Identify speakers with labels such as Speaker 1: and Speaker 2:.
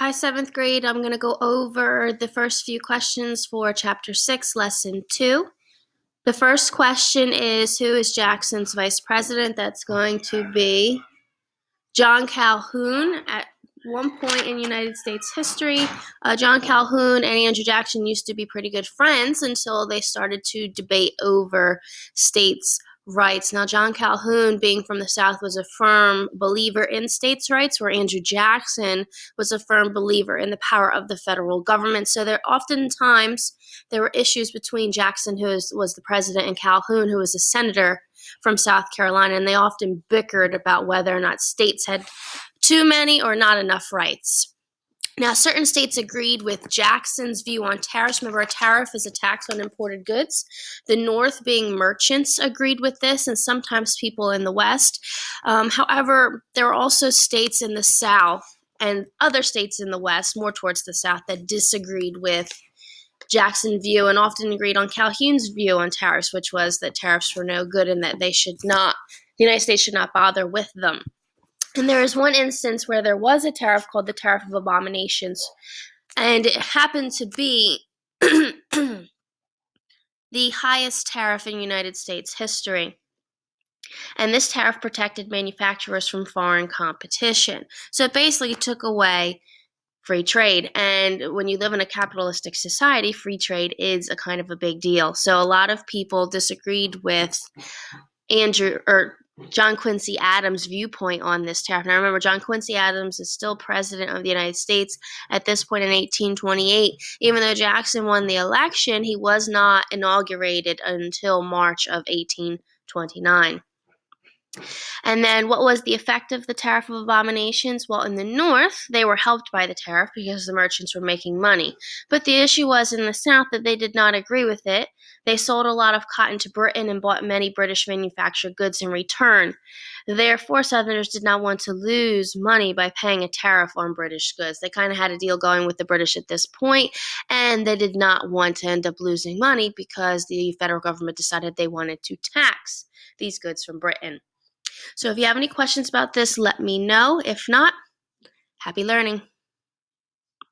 Speaker 1: Hi, seventh grade. I'm going to go over the first few questions for Chapter 6, Lesson 2. The first question is, who is Jackson's vice president? That's going to be John Calhoun. At one point in United States history, John Calhoun and Andrew Jackson used to be pretty good friends until they started to debate over states' rights. Now, John Calhoun, being from the South, was a firm believer in states' rights, where Andrew Jackson was a firm believer in the power of the federal government. So there were issues between Jackson, who was the president, and Calhoun, who was a senator from South Carolina, and they often bickered about whether or not states had too many or not enough rights. Now, certain states agreed with Jackson's view on tariffs. Remember, a tariff is a tax on imported goods. The North, being merchants, agreed with this, and sometimes people in the West. However, there were also states in the South and other states in the West, more towards the South, that disagreed with Jackson's view and often agreed on Calhoun's view on tariffs, which was that tariffs were no good and that the United States should not bother with them. And there is one instance where there was a tariff called the Tariff of Abominations, and it happened to be the highest tariff in United States history. And this tariff protected manufacturers from foreign competition. So it basically took away free trade. And when you live in a capitalistic society, free trade is a kind of a big deal. So a lot of people disagreed with John Quincy Adams' viewpoint on this tariff. Now remember, John Quincy Adams is still president of the United States at this point in 1828. Even though Jackson won the election, he was not inaugurated until March of 1829. And then what was the effect of the Tariff of Abominations? Well, in the North, they were helped by the tariff because the merchants were making money. But the issue was in the South that they did not agree with it. They sold a lot of cotton to Britain and bought many British manufactured goods in return. Therefore, Southerners did not want to lose money by paying a tariff on British goods. They kind of had a deal going with the British at this point, and they did not want to end up losing money because the federal government decided they wanted to tax these goods from Britain. So if you have any questions about this, let me know. If not, happy learning.